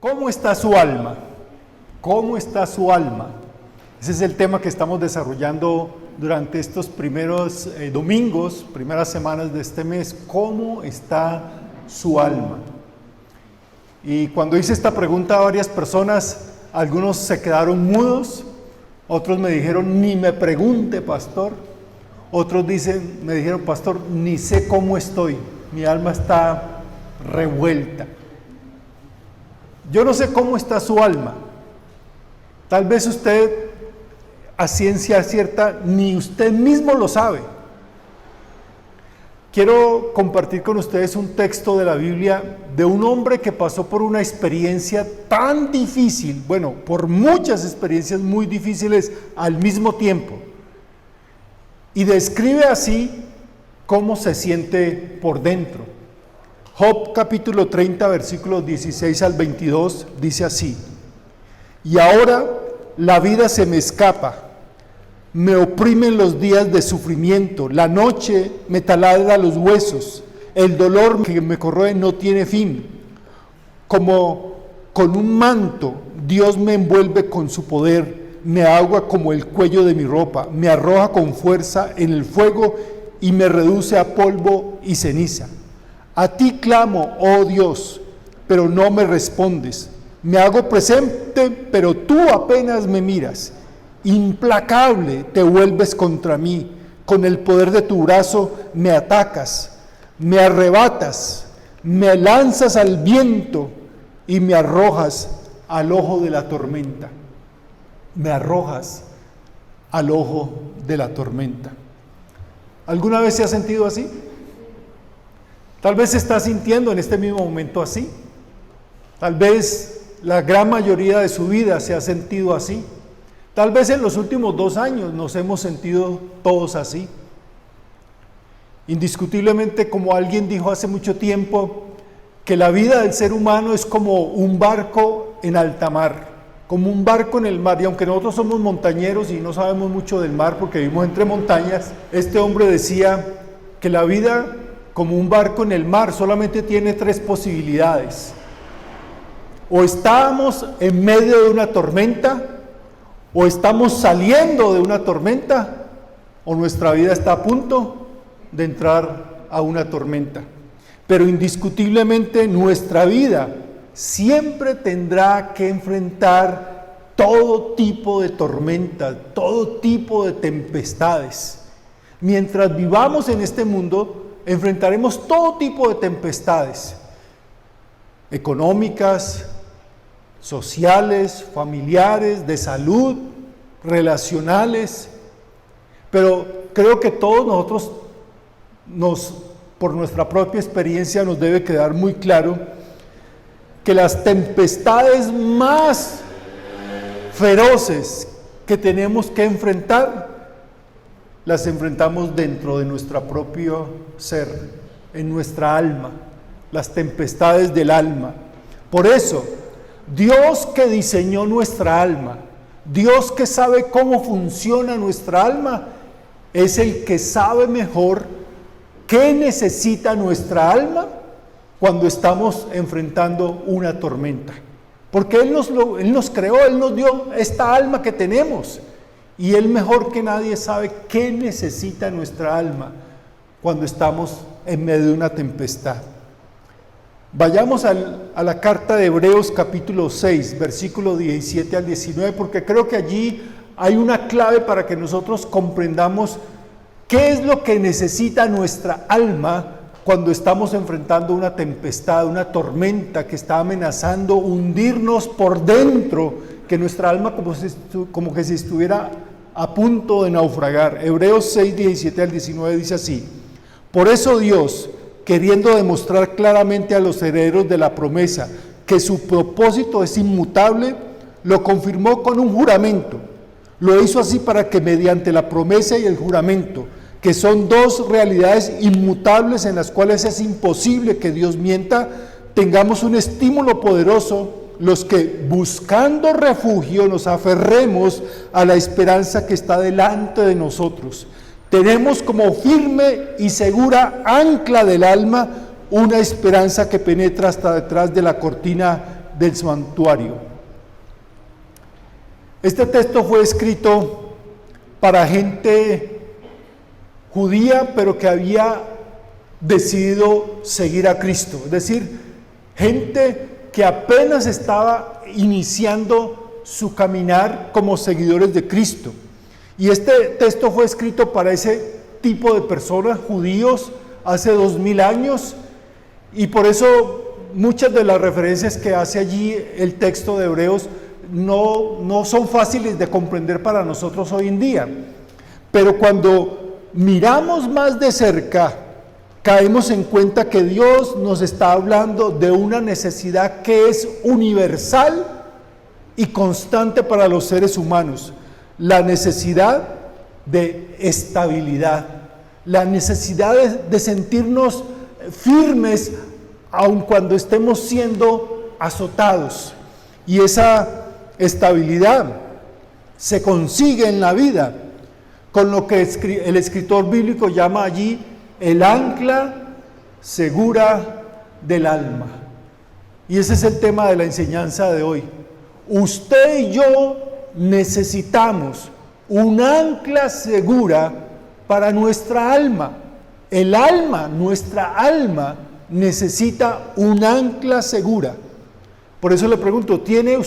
¿Cómo está su alma? ¿Cómo está su alma? Ese es el tema que estamos desarrollando durante estos primeros domingos, primeras semanas de este mes. ¿Cómo está su alma? Y cuando hice esta pregunta a varias personas, algunos se quedaron mudos, otros me dijeron, ni me pregunte, pastor. Otros me dijeron, pastor, ni sé cómo estoy, mi alma está revuelta. Yo no sé cómo está su alma. Tal vez usted, a ciencia cierta, ni usted mismo lo sabe. Quiero compartir con ustedes un texto de la Biblia de un hombre que pasó por una experiencia tan difícil, bueno, por muchas experiencias muy difíciles al mismo tiempo. Y describe así cómo se siente por dentro. Job capítulo 30, versículos 16 al 22, dice así: y ahora la vida se me escapa, me oprimen los días de sufrimiento, la noche me taladra los huesos, el dolor que me corroe no tiene fin. Como con un manto, Dios me envuelve con su poder, me ahoga como el cuello de mi ropa, me arroja con fuerza en el fuego y me reduce a polvo y ceniza. A ti clamo, oh Dios, pero no me respondes. Me hago presente, pero tú apenas me miras. Implacable te vuelves contra mí. Con el poder de tu brazo me atacas, me arrebatas, me lanzas al viento y me arrojas al ojo de la tormenta. Me arrojas al ojo de la tormenta. ¿Alguna vez se ha sentido así? Tal vez se está sintiendo en este mismo momento así. Tal vez la gran mayoría de su vida se ha sentido así. Tal vez en los últimos 2 años nos hemos sentido todos así. Indiscutiblemente, como alguien dijo hace mucho tiempo, que la vida del ser humano es como un barco en alta mar, como un barco en el mar. Y aunque nosotros somos montañeros y no sabemos mucho del mar porque vivimos entre montañas, este hombre decía que la vida como un barco en el mar solamente tiene 3 posibilidades. O estamos en medio de una tormenta, o estamos saliendo de una tormenta, o nuestra vida está a punto de entrar a una tormenta. Pero indiscutiblemente nuestra vida siempre tendrá que enfrentar todo tipo de tormentas, todo tipo de tempestades. Mientras vivamos en este mundo, enfrentaremos todo tipo de tempestades, económicas, sociales, familiares, de salud, relacionales, pero creo que todos nosotros por nuestra propia experiencia nos debe quedar muy claro que las tempestades más feroces que tenemos que enfrentar, las enfrentamos dentro de nuestro propio ser, en nuestra alma, las tempestades del alma. Por eso, Dios que diseñó nuestra alma, Dios que sabe cómo funciona nuestra alma, es el que sabe mejor qué necesita nuestra alma cuando estamos enfrentando una tormenta. Porque Él nos creó, Él nos dio esta alma que tenemos. Y Él mejor que nadie sabe qué necesita nuestra alma cuando estamos en medio de una tempestad. Vayamos a la carta de Hebreos capítulo 6, versículo 17 al 19, porque creo que allí hay una clave para que nosotros comprendamos qué es lo que necesita nuestra alma cuando estamos enfrentando una tempestad, una tormenta que está amenazando hundirnos por dentro, que nuestra alma como que si estuviera a punto de naufragar. Hebreos 6, 17 al 19 dice así: por eso Dios, queriendo demostrar claramente a los herederos de la promesa que su propósito es inmutable, lo confirmó con un juramento. Lo hizo así para que mediante la promesa y el juramento, que son 2 realidades inmutables en las cuales es imposible que Dios mienta, tengamos un estímulo poderoso los que buscando refugio nos aferremos a la esperanza que está delante de nosotros. Tenemos como firme y segura ancla del alma una esperanza que penetra hasta detrás de la cortina del santuario. Este texto fue escrito para gente judía, pero que había decidido seguir a Cristo, es decir, gente que apenas estaba iniciando su caminar como seguidores de Cristo. Y este texto fue escrito para ese tipo de personas, judíos, hace 2000 años, y por eso muchas de las referencias que hace allí el texto de Hebreos no son fáciles de comprender para nosotros hoy en día. Pero cuando miramos más de cerca, caemos en cuenta que Dios nos está hablando de una necesidad que es universal y constante para los seres humanos. La necesidad de estabilidad, la necesidad de sentirnos firmes aun cuando estemos siendo azotados. Y esa estabilidad se consigue en la vida con lo que el escritor bíblico llama allí el ancla segura del alma. Y ese es el tema de la enseñanza de hoy. Usted y yo necesitamos un ancla segura para nuestra alma. El alma, nuestra alma, necesita un ancla segura. Por eso le pregunto, ¿tiene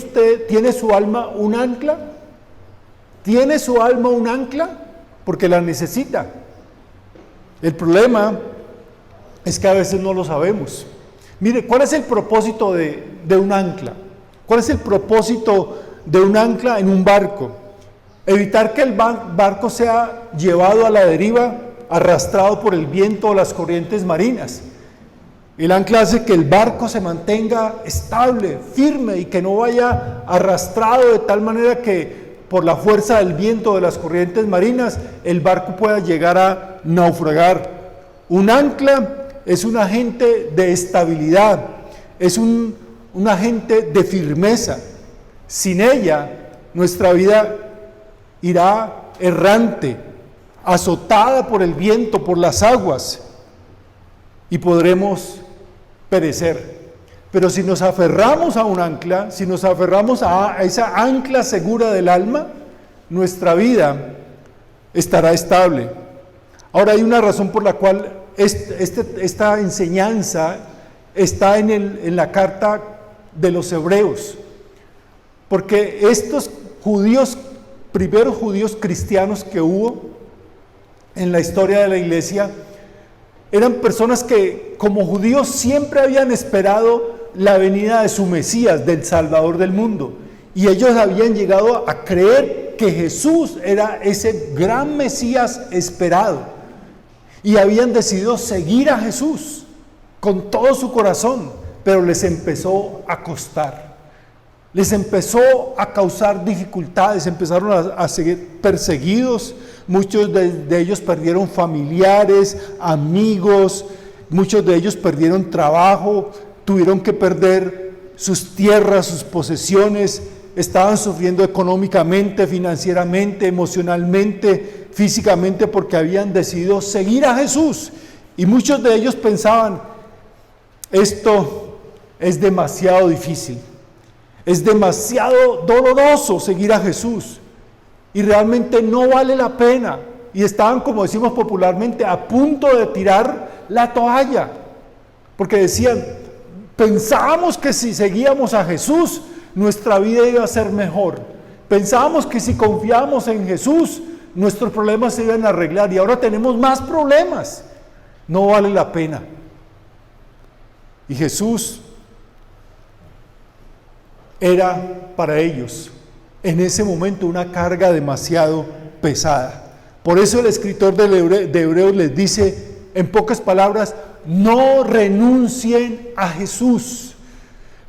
su alma un ancla? ¿Tiene su alma un ancla? Porque la necesita. El problema es que a veces no lo sabemos. Mire, ¿cuál es el propósito de un ancla? ¿Cuál es el propósito de un ancla en un barco? Evitar que el barco sea llevado a la deriva, arrastrado por el viento o las corrientes marinas. El ancla hace que el barco se mantenga estable, firme y que no vaya arrastrado de tal manera que por la fuerza del viento de las corrientes marinas el barco pueda llegar a naufragar. Un ancla es un agente de estabilidad, es un agente de firmeza. Sin ella, nuestra vida irá errante, azotada por el viento, por las aguas, y podremos perecer. Pero si nos aferramos a un ancla, si nos aferramos a esa ancla segura del alma, nuestra vida estará estable. Ahora hay una razón por la cual esta enseñanza está en la carta de los Hebreos, porque estos judíos, primeros judíos cristianos que hubo en la historia de la iglesia, eran personas que como judíos siempre habían esperado la venida de su Mesías, del Salvador del mundo, y ellos habían llegado a creer que Jesús era ese gran Mesías esperado, y habían decidido seguir a Jesús con todo su corazón, pero les empezó a costar, les empezó a causar dificultades, empezaron a seguir perseguidos. Muchos de ellos perdieron familiares, amigos, muchos de ellos perdieron trabajo, tuvieron que perder sus tierras, sus posesiones, estaban sufriendo económicamente, financieramente, emocionalmente, físicamente, porque habían decidido seguir a Jesús. Y muchos de ellos pensaban, esto es demasiado difícil, es demasiado doloroso seguir a Jesús. Y realmente no vale la pena. Y estaban, como decimos popularmente, a punto de tirar la toalla. Porque decían, pensábamos que si seguíamos a Jesús, nuestra vida iba a ser mejor. Pensábamos que si confiábamos en Jesús, nuestros problemas se iban a arreglar. Y ahora tenemos más problemas. No vale la pena. Y Jesús era para ellos en ese momento una carga demasiado pesada. Por eso el escritor de Hebreos les dice, en pocas palabras, no renuncien a Jesús.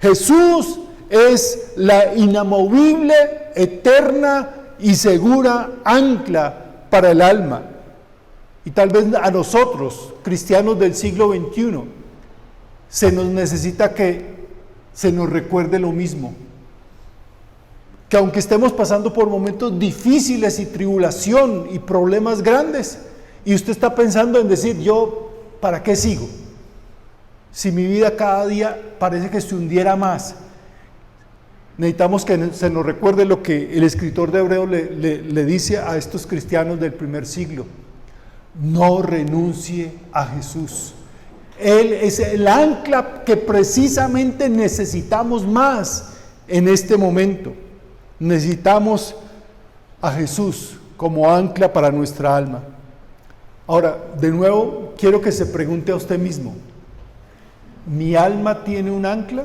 Jesús es la inamovible, eterna y segura ancla para el alma. Y tal vez a nosotros, cristianos del siglo XXI, se nos necesita que se nos recuerde lo mismo. Que aunque estemos pasando por momentos difíciles y tribulación y problemas grandes, y usted está pensando en decir, yo, ¿para qué sigo? Si mi vida cada día parece que se hundiera más, Necesitamos que se nos recuerde lo que el escritor de Hebreos le dice a estos cristianos del primer siglo. No renuncie a Jesús. Él es el ancla que precisamente necesitamos más en este momento. Necesitamos a Jesús como ancla para nuestra alma. Ahora, de nuevo, quiero que se pregunte a usted mismo, ¿mi alma tiene un ancla?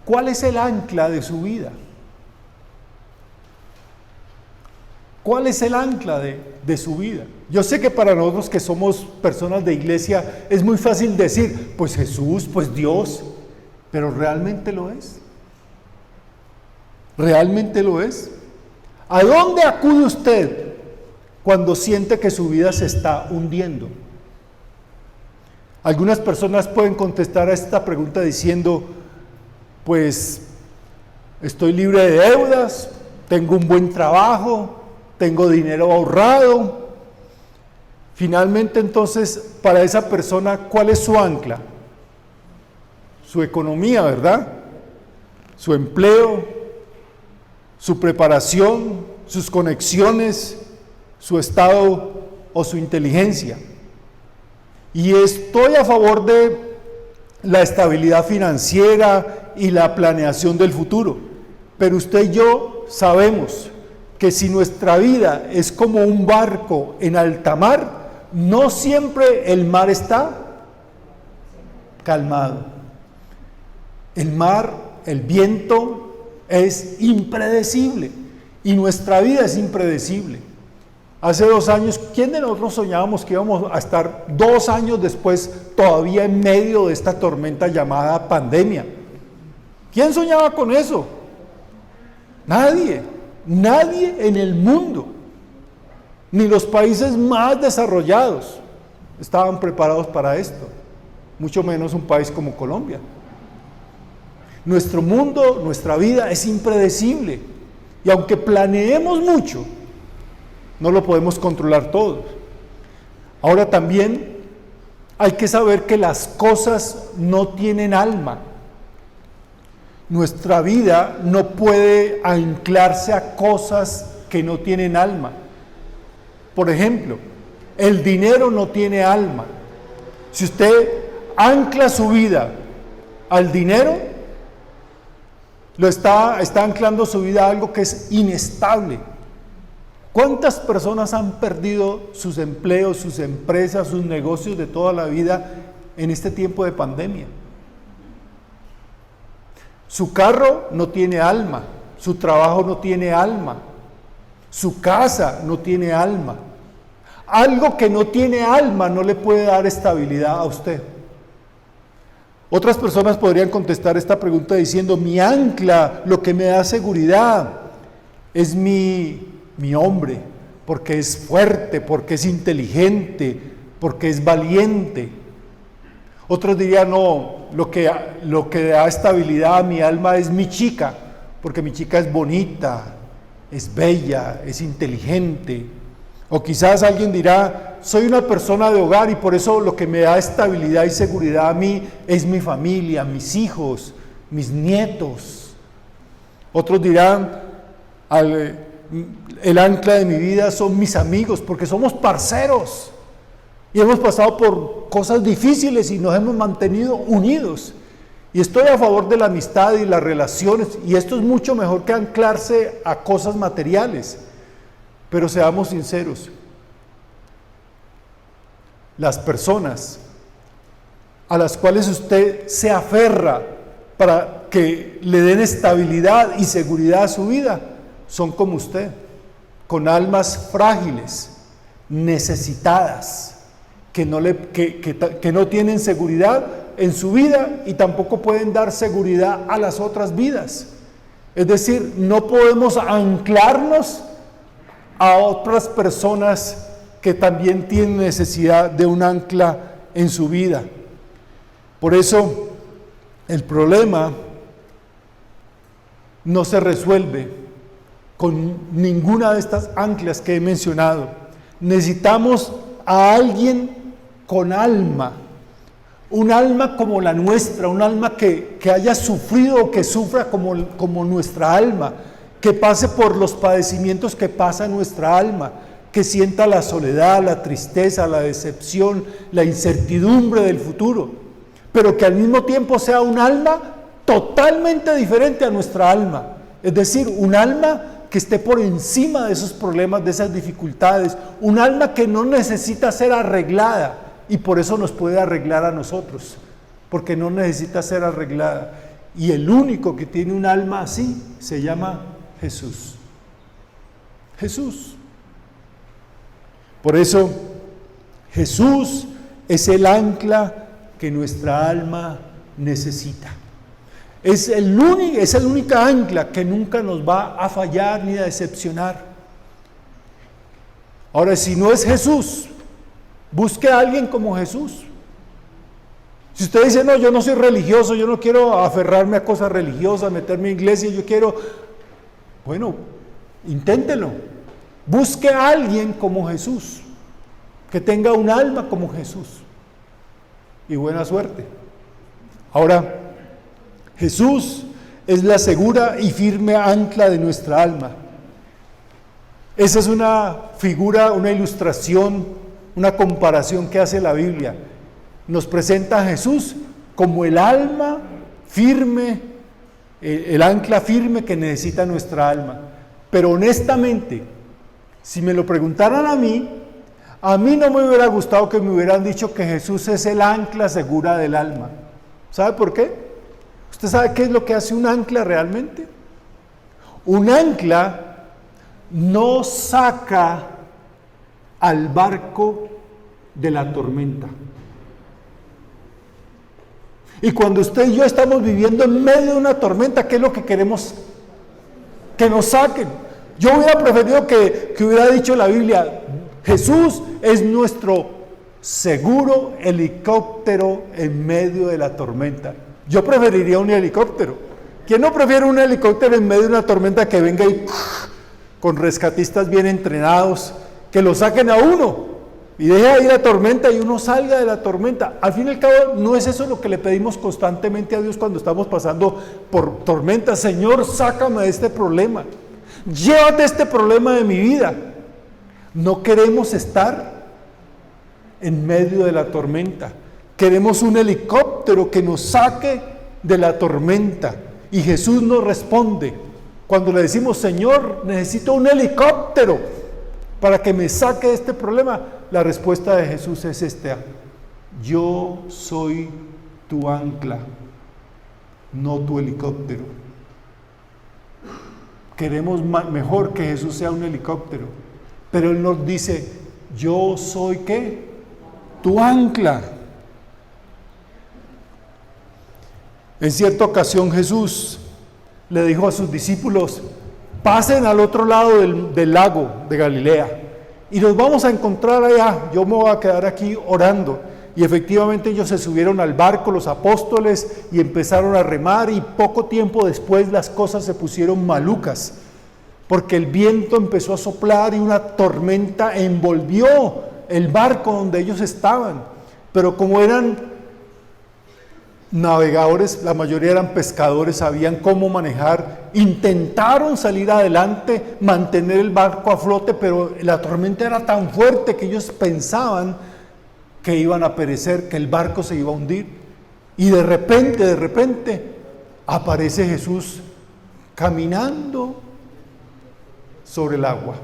¿Cuál es el ancla de su vida? ¿Cuál es el ancla de su vida? Yo sé que para nosotros que somos personas de iglesia es muy fácil decir, pues Jesús, pues Dios, pero ¿realmente lo es? ¿Realmente lo es? ¿A dónde acude usted cuando siente que su vida se está hundiendo? Algunas personas pueden contestar a esta pregunta diciendo, pues estoy libre de deudas, tengo un buen trabajo, tengo dinero ahorrado. Finalmente, entonces, para esa persona, ¿cuál es su ancla? Su economía, ¿verdad? Su empleo, su preparación, sus conexiones, su estado o su inteligencia. Y estoy a favor de la estabilidad financiera y la planeación del futuro, pero usted y yo sabemos que si nuestra vida es como un barco en alta mar, no siempre el mar está calmado. El mar, el viento es impredecible y nuestra vida es impredecible. Hace 2 años, ¿quién de nosotros soñábamos que íbamos a estar 2 años después todavía en medio de esta tormenta llamada pandemia? ¿Quién soñaba con eso? Nadie, nadie en el mundo, ni los países más desarrollados estaban preparados para esto, mucho menos un país como Colombia. Nuestro mundo, nuestra vida es impredecible y aunque planeemos mucho, no lo podemos controlar todo. Ahora también hay que saber que las cosas no tienen alma. Nuestra vida no puede anclarse a cosas que no tienen alma. Por ejemplo, el dinero no tiene alma. Si usted ancla su vida al dinero, está anclando su vida a algo que es inestable. ¿Cuántas personas han perdido sus empleos, sus empresas, sus negocios de toda la vida en este tiempo de pandemia? Su carro no tiene alma, su trabajo no tiene alma, su casa no tiene alma. Algo que no tiene alma no le puede dar estabilidad a usted. Otras personas podrían contestar esta pregunta diciendo, mi ancla, lo que me da seguridad, es mi hombre, porque es fuerte, porque es inteligente, porque es valiente. Otros dirían, no, lo que da estabilidad a mi alma es mi chica, porque mi chica es bonita, es bella, es inteligente. O quizás alguien dirá, soy una persona de hogar y por eso lo que me da estabilidad y seguridad a mí es mi familia, mis hijos, mis nietos. Otros dirán, el ancla de mi vida son mis amigos, porque somos parceros y hemos pasado por cosas difíciles y nos hemos mantenido unidos. Y estoy a favor de la amistad y las relaciones, y esto es mucho mejor que anclarse a cosas materiales. Pero seamos sinceros, las personas a las cuales usted se aferra para que le den estabilidad y seguridad a su vida, son como usted, con almas frágiles, necesitadas, que no tienen seguridad en su vida y tampoco pueden dar seguridad a las otras vidas. Es decir, no podemos anclarnos a otras personas que también tienen necesidad de un ancla en su vida. Por eso, el problema no se resuelve con ninguna de estas anclas que he mencionado. Necesitamos a alguien con alma. un alma como la nuestra, un alma que haya sufrido o que sufra como nuestra alma, que pase por los padecimientos que pasa nuestra alma, que sienta la soledad, la tristeza, la decepción, la incertidumbre del futuro, pero que al mismo tiempo sea un alma totalmente diferente a nuestra alma, es decir, un alma que esté por encima de esos problemas, de esas dificultades, un alma que no necesita ser arreglada y por eso nos puede arreglar a nosotros, porque no necesita ser arreglada. Y el único que tiene un alma así se llama Jesús. Jesús. Por eso Jesús es el ancla que nuestra alma necesita. Es el única ancla que nunca nos va a fallar ni a decepcionar. Ahora, si no es Jesús, busque a alguien como Jesús. Si usted dice, no, yo no soy religioso, yo no quiero aferrarme a cosas religiosas, meterme en iglesia, yo quiero, bueno, inténtelo. Busque a alguien como Jesús, que tenga un alma como Jesús. Y buena suerte. Ahora, Jesús es la segura y firme ancla de nuestra alma. Esa es una figura, una ilustración, una comparación que hace la Biblia. Nos presenta a Jesús como el alma firme, el ancla firme que necesita nuestra alma. Pero honestamente, si me lo preguntaran a mí no me hubiera gustado que me hubieran dicho que Jesús es el ancla segura del alma. ¿Sabe por qué? ¿Usted sabe qué es lo que hace un ancla realmente? Un ancla no saca al barco de la tormenta. Y cuando usted y yo estamos viviendo en medio de una tormenta, ¿qué es lo que queremos? Que nos saquen. Yo hubiera preferido que hubiera dicho la Biblia, Jesús es nuestro seguro helicóptero en medio de la tormenta. Yo preferiría un helicóptero. ¿Quién no prefiere un helicóptero en medio de una tormenta que venga y con rescatistas bien entrenados, que lo saquen a uno y deje ahí la tormenta y uno salga de la tormenta? Al fin y al cabo, no es eso lo que le pedimos constantemente a Dios cuando estamos pasando por tormentas. Señor, sácame de este problema. Llévate este problema de mi vida. No queremos estar en medio de la tormenta. Queremos un helicóptero que nos saque de la tormenta. Y Jesús nos responde cuando le decimos, Señor, necesito un helicóptero para que me saque de este problema. La respuesta de Jesús es esta: yo soy tu ancla, no tu helicóptero. Queremos mejor que Jesús sea un helicóptero, pero Él nos dice, yo soy ¿qué? Tu ancla. En cierta ocasión Jesús le dijo a sus discípulos, pasen al otro lado del lago de Galilea y nos vamos a encontrar allá, yo me voy a quedar aquí orando. Y efectivamente ellos se subieron al barco, los apóstoles, y empezaron a remar, y poco tiempo después las cosas se pusieron malucas, porque el viento empezó a soplar y una tormenta envolvió el barco donde ellos estaban. Pero como eran navegadores, la mayoría eran pescadores, sabían cómo manejar, intentaron salir adelante, mantener el barco a flote, pero la tormenta era tan fuerte que ellos pensaban que iban a perecer, que el barco se iba a hundir. Y de repente aparece Jesús caminando sobre el agua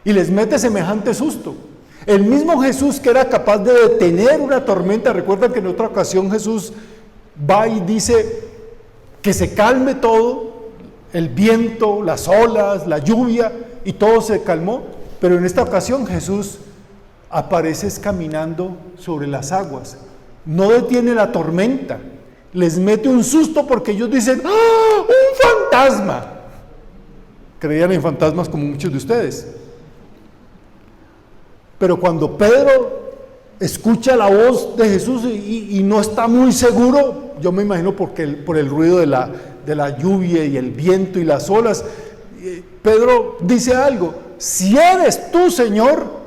y les mete semejante susto. El mismo Jesús que era capaz de detener una tormenta. Recuerdan que en otra ocasión Jesús va y dice que se calme todo, el viento, las olas, la lluvia, y todo se calmó. Pero en esta ocasión Jesús aparece caminando sobre las aguas, no detiene la tormenta, les mete un susto porque ellos dicen, ¡ah, un fantasma! Creían en fantasmas como muchos de ustedes. Pero cuando Pedro escucha la voz de Jesús y no está muy seguro, yo me imagino por el ruido de la lluvia y el viento y las olas, Pedro dice algo, si eres tú, Señor,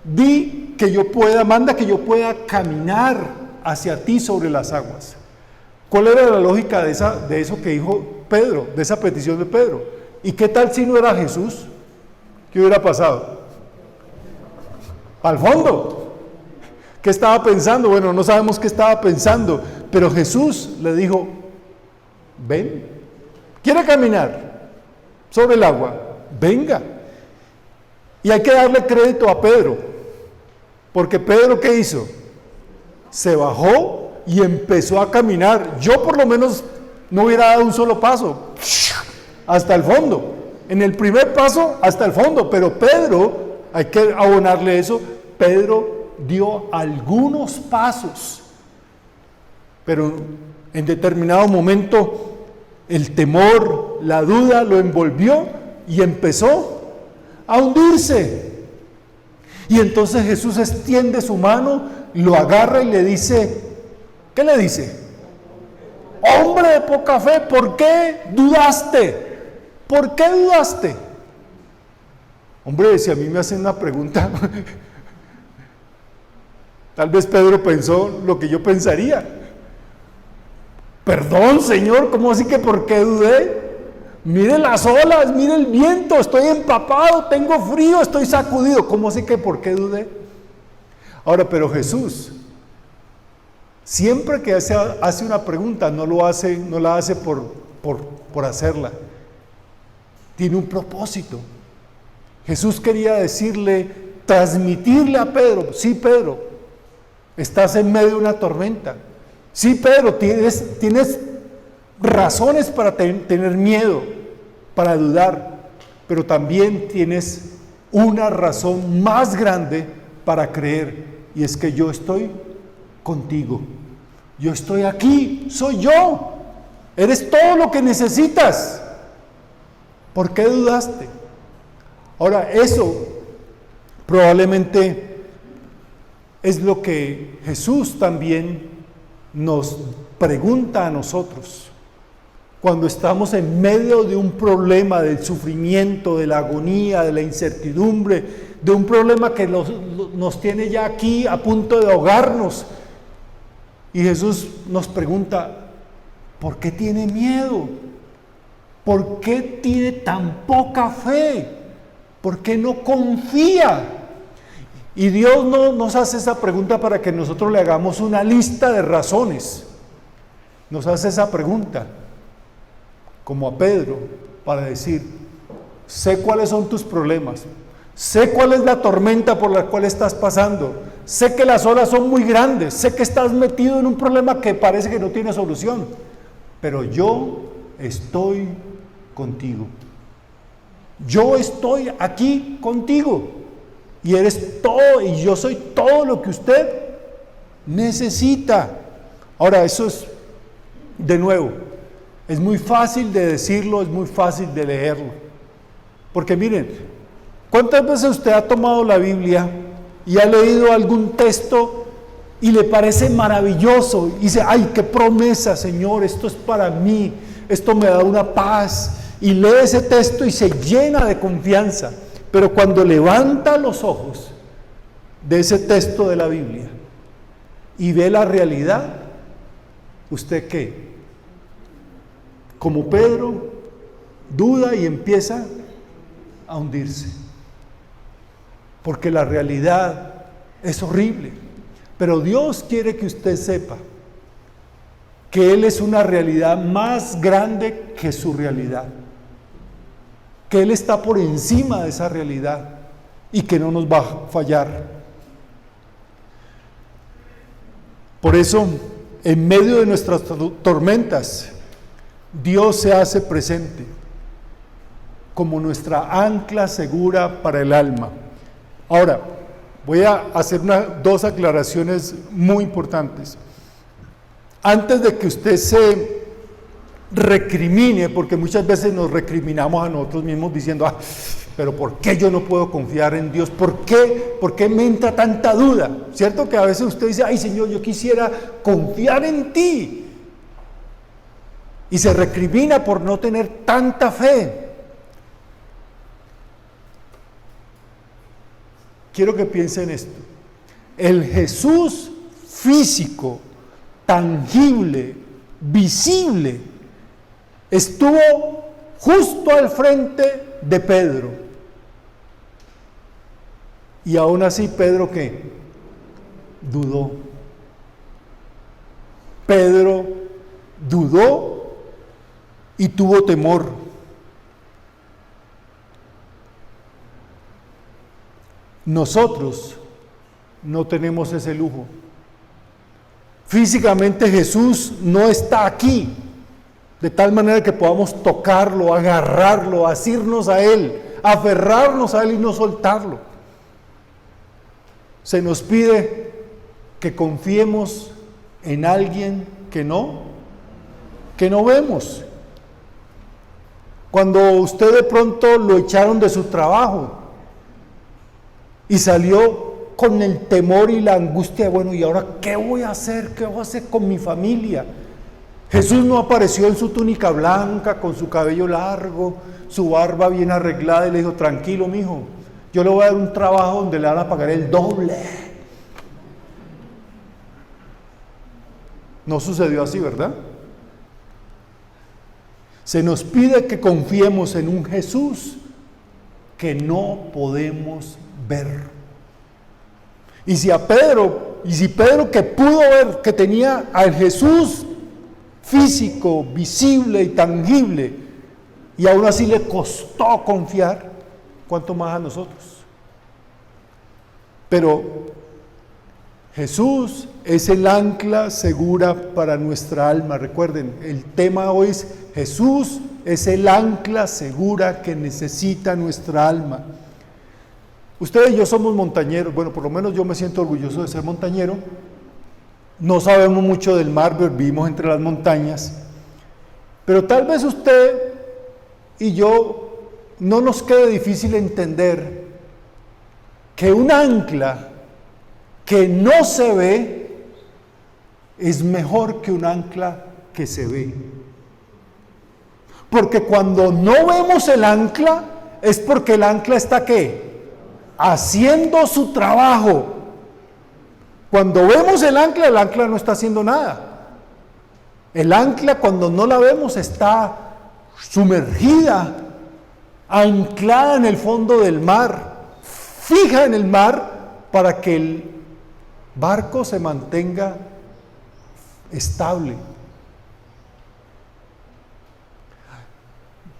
di que yo pueda, manda que yo pueda caminar hacia ti sobre las aguas. ¿Cuál era la lógica de eso que dijo Pedro, de esa petición de Pedro? ¿Y qué tal si no era Jesús? ¿Qué hubiera pasado? Al fondo. ¿Qué estaba pensando? Bueno, no sabemos qué estaba pensando, pero Jesús le dijo, ven, ¿quiere caminar sobre el agua? Venga. Y hay que darle crédito a Pedro, porque Pedro, ¿qué hizo? Se bajó y empezó a caminar. Yo por lo menos no hubiera dado un solo paso, hasta el fondo. En el primer paso, hasta el fondo, pero Pedro, hay que abonarle eso, Pedro dio algunos pasos, pero en determinado momento el temor, la duda lo envolvió y empezó a hundirse. Y entonces Jesús extiende su mano, lo agarra y le dice, ¿qué le dice? Hombre de poca fe, ¿por qué dudaste? ¿Por qué dudaste? Hombre, si a mí me hacen una pregunta, tal vez Pedro pensó lo que yo pensaría. Perdón, Señor, ¿cómo así que por qué dudé? Mire las olas, mire el viento, estoy empapado, tengo frío, estoy sacudido. ¿Cómo así que por qué dudé? Ahora, pero Jesús, siempre que hace una pregunta, no la hace por hacerla. Tiene un propósito. Jesús quería decirle, transmitirle a Pedro, sí, Pedro, estás en medio de una tormenta. Sí, Pedro, tienes razones para tener miedo, para dudar, pero también tienes una razón más grande para creer, y es que yo estoy contigo. Yo estoy aquí, soy yo. Eres todo lo que necesitas. ¿Por qué dudaste? Ahora, eso probablemente es lo que Jesús también nos pregunta a nosotros. Cuando estamos en medio de un problema, del sufrimiento, de la agonía, de la incertidumbre, de un problema que nos tiene ya aquí a punto de ahogarnos. Y Jesús nos pregunta, ¿por qué tiene miedo? ¿Por qué tiene tan poca fe? ¿Por qué no confía? Y Dios no nos hace esa pregunta para que nosotros le hagamos una lista de razones. Nos hace esa pregunta, como a Pedro, para decir, sé cuáles son tus problemas, sé cuál es la tormenta por la cual estás pasando, sé que las olas son muy grandes, sé que estás metido en un problema que parece que no tiene solución, pero yo estoy contigo. Yo estoy aquí contigo y eres todo, y yo soy todo lo que usted necesita. Ahora, eso es, de nuevo, es muy fácil de decirlo, es muy fácil de leerlo, porque miren, ¿cuántas veces usted ha tomado la Biblia y ha leído algún texto y le parece maravilloso y dice, ay, qué promesa, Señor, esto es para mí, esto me da una paz, y lee ese texto y se llena de confianza, pero cuando levanta los ojos de ese texto de la Biblia y ve la realidad, ¿usted qué? Como Pedro, duda y empieza a hundirse, porque la realidad es horrible, pero Dios quiere que usted sepa que Él es una realidad más grande que su realidad, que Él está por encima de esa realidad y que no nos va a fallar. Por eso, en medio de nuestras tormentas, Dios se hace presente como nuestra ancla segura para el alma. Ahora, voy a hacer dos aclaraciones muy importantes. Antes de que usted se recrimine, porque muchas veces nos recriminamos a nosotros mismos diciendo, pero ¿por qué yo no puedo confiar en Dios? ¿Por qué me entra tanta duda? ¿Cierto que a veces usted dice, ay Señor, yo quisiera confiar en ti? Y se recrimina por no tener tanta fe. quiero que piensen esto. El Jesús físico, tangible, visible, estuvo justo al frente de Pedro. Y aún así, Pedro, ¿qué? Dudó. Pedro dudó y tuvo temor. Nosotros no tenemos ese lujo. Físicamente Jesús no está aquí, de tal manera que podamos tocarlo, agarrarlo, asirnos a Él, aferrarnos a Él y no soltarlo. Se nos pide que confiemos en alguien que no vemos. Cuando usted de pronto lo echaron de su trabajo y salió con el temor y la angustia de, bueno, ¿y ahora qué voy a hacer? ¿Qué voy a hacer con mi familia? Jesús no apareció en su túnica blanca, con su cabello largo, su barba bien arreglada, y le dijo, tranquilo, mijo, yo le voy a dar un trabajo donde le van a pagar el doble. No sucedió así, ¿verdad? Se nos pide que confiemos en un Jesús que no podemos ver. Y si Pedro que pudo ver, que tenía al Jesús físico, visible y tangible, y aún así le costó confiar, ¿cuánto más a nosotros? Pero Jesús es el ancla segura para nuestra alma. Recuerden, el tema hoy es Jesús es el ancla segura que necesita nuestra alma. Ustedes y yo somos montañeros, bueno, por lo menos yo me siento orgulloso de ser montañero. No sabemos mucho del mar, pero vivimos entre las montañas. Pero tal vez usted y yo no nos quede difícil entender que un ancla que no se ve es mejor que un ancla que se ve. Porque cuando no vemos el ancla, es porque el ancla está ¿qué? Haciendo su trabajo. Cuando vemos el ancla no está haciendo nada. El ancla, cuando no la vemos, está sumergida, anclada en el fondo del mar, fija en el mar para que el barco se mantenga estable.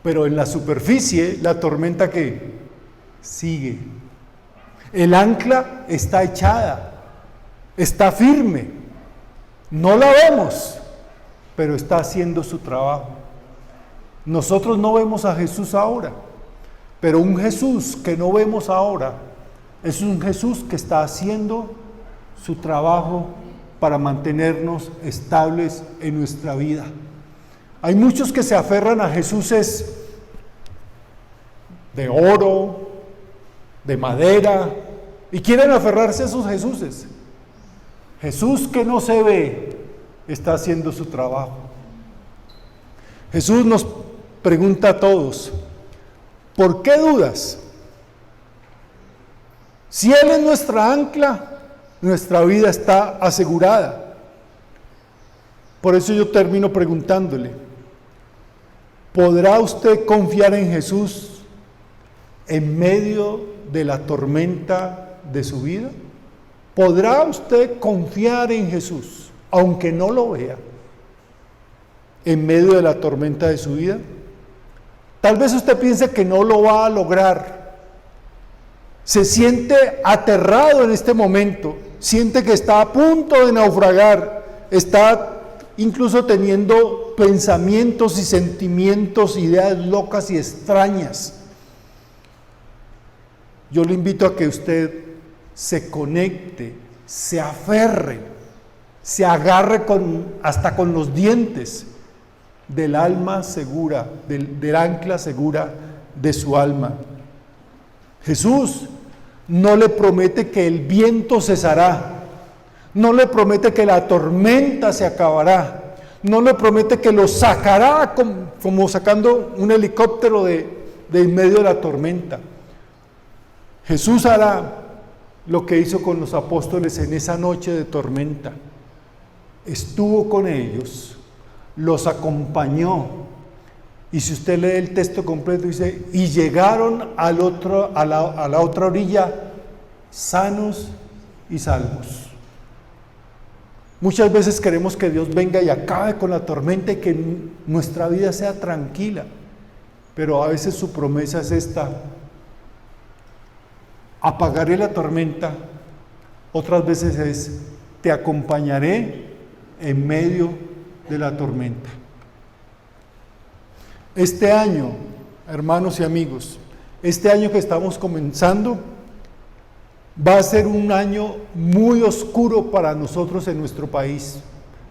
Pero en la superficie, la tormenta que sigue. El ancla está echada, está firme, no la vemos, pero está haciendo su trabajo. Nosotros no vemos a Jesús ahora, pero un Jesús que no vemos ahora es un Jesús que está haciendo su trabajo para mantenernos estables en nuestra vida. Hay muchos que se aferran a Jesuses de oro, de madera, y quieren aferrarse a esos Jesuses. Jesús que no se ve está haciendo su trabajo. Jesús nos pregunta a todos, ¿por qué dudas? Si Él es nuestra ancla, nuestra vida está asegurada. Por eso yo termino preguntándole, ¿podrá usted confiar en Jesús en medio de la tormenta de su vida? ¿Podrá usted confiar en Jesús, aunque no lo vea, en medio de la tormenta de su vida? Tal vez usted piense que no lo va a lograr. Se siente aterrado en este momento, siente que está a punto de naufragar, está incluso teniendo pensamientos y sentimientos, ideas locas y extrañas. Yo le invito a que usted se conecte, se aferre, se agarre hasta con los dientes del alma segura, del ancla segura de su alma. Jesús no le promete que el viento cesará, no le promete que la tormenta se acabará, no le promete que lo sacará como sacando un helicóptero de en medio de la tormenta. Jesús hará lo que hizo con los apóstoles en esa noche de tormenta. Estuvo con ellos, los acompañó. Y si usted lee el texto completo, dice, y llegaron a la otra orilla sanos y salvos. Muchas veces queremos que Dios venga y acabe con la tormenta y que nuestra vida sea tranquila, pero a veces su promesa es esta: apagaré la tormenta. Otras veces es: te acompañaré en medio de la tormenta. Este año, hermanos y amigos, este año que estamos comenzando va a ser un año muy oscuro para nosotros en nuestro país,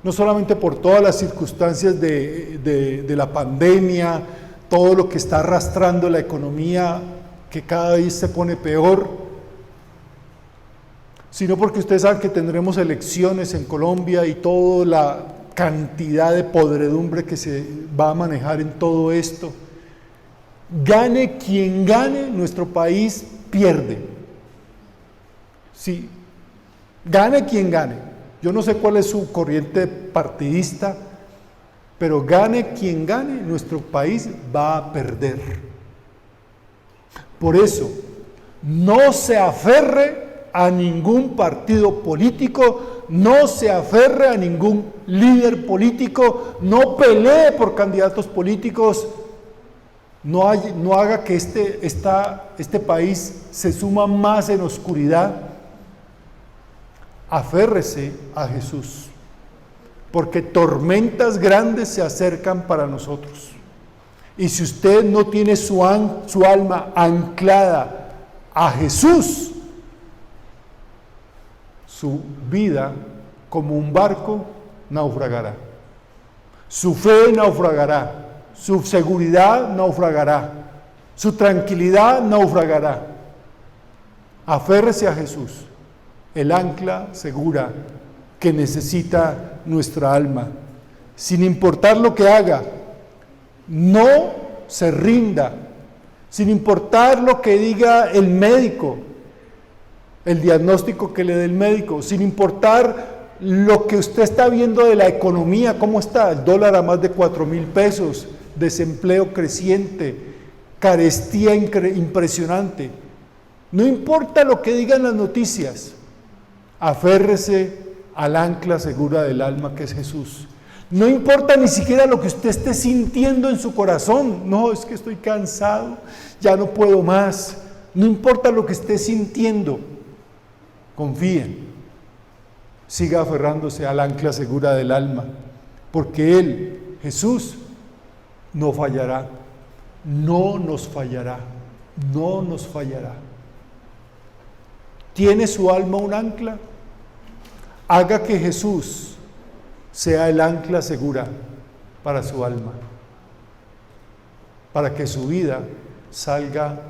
no solamente por todas las circunstancias de la pandemia, todo lo que está arrastrando la economía, que cada vez se pone peor, sino porque ustedes saben que tendremos elecciones en Colombia y toda la cantidad de podredumbre que se va a manejar en todo esto. Gane quien gane, nuestro país pierde. Sí, gane quien gane. Yo no sé cuál es su corriente partidista, pero gane quien gane, nuestro país va a perder. Por eso, no se aferre a ningún partido político, no se aferre a ningún líder político, no pelee por candidatos políticos, no haga que este país se suma más en oscuridad. Aférrese a Jesús, porque tormentas grandes se acercan para nosotros. Y si usted no tiene su alma anclada a Jesús, su vida como un barco naufragará. Su fe naufragará, su seguridad naufragará, su tranquilidad naufragará. Aférrese a Jesús, el ancla segura que necesita nuestra alma. Sin importar lo que haga, no se rinda. Sin importar lo que diga el médico, el diagnóstico que le dé el médico, sin importar lo que usted está viendo de la economía, cómo está, el dólar a más de 4,000 pesos, desempleo creciente, carestía impresionante. No importa lo que digan las noticias, aférrese al ancla segura del alma que es Jesús. No importa ni siquiera lo que usted esté sintiendo en su corazón. No, es que estoy cansado, ya no puedo más. No importa lo que esté sintiendo, confíe. Siga aferrándose al ancla segura del alma, porque Él, Jesús, no fallará, no nos fallará, no nos fallará. ¿Tiene su alma un ancla? Haga que Jesús sea el ancla segura para su alma, para que su vida salga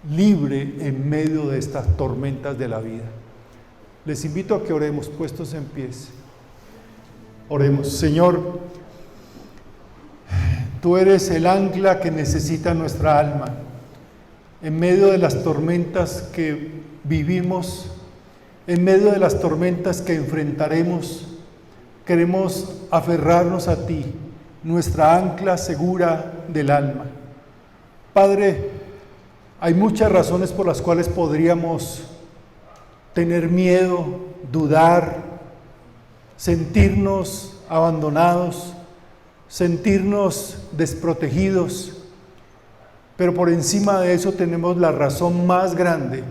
libre en medio de estas tormentas de la vida. Les invito a que oremos puestos en pies. Oremos. Señor, tú eres el ancla que necesita nuestra alma. En medio de las tormentas que vivimos, en medio de las tormentas que enfrentaremos, queremos aferrarnos a ti, nuestra ancla segura del alma. Padre, hay muchas razones por las cuales podríamos tener miedo, dudar, sentirnos abandonados, sentirnos desprotegidos, pero por encima de eso tenemos la razón más grande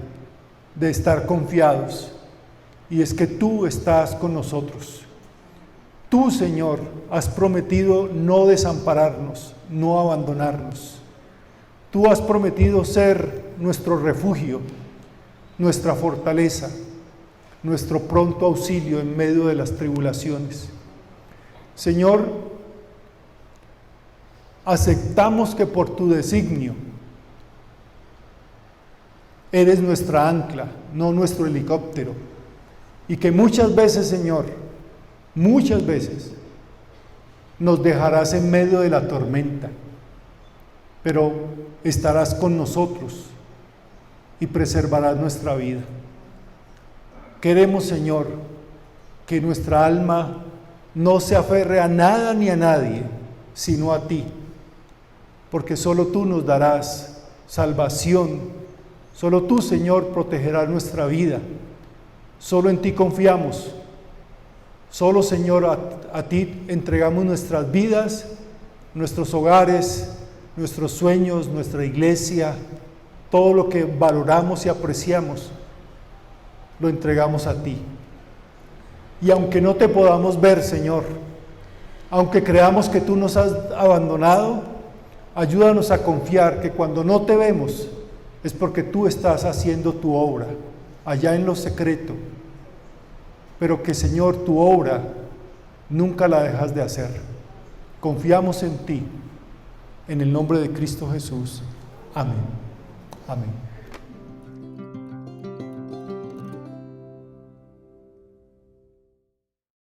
de estar confiados, y es que tú estás con nosotros. Tú, Señor, has prometido no desampararnos, no abandonarnos. Tú has prometido ser nuestro refugio, nuestra fortaleza, nuestro pronto auxilio en medio de las tribulaciones. Señor, aceptamos que por tu designio eres nuestra ancla, no nuestro helicóptero, y que muchas veces, Señor, muchas veces nos dejarás en medio de la tormenta, pero estarás con nosotros y preservarás nuestra vida. Queremos, Señor, que nuestra alma no se aferre a nada ni a nadie, sino a ti, porque solo tú nos darás salvación, solo tú, Señor, protegerás nuestra vida, solo en ti confiamos, solo, Señor, a ti entregamos nuestras vidas, nuestros hogares, nuestros sueños, nuestra iglesia, todo lo que valoramos y apreciamos, lo entregamos a ti. Y aunque no te podamos ver, Señor, aunque creamos que tú nos has abandonado, ayúdanos a confiar que cuando no te vemos es porque tú estás haciendo tu obra allá en lo secreto, pero que, Señor, tu obra nunca la dejas de hacer. Confiamos en ti, en el nombre de Cristo Jesús. Amén. Amén.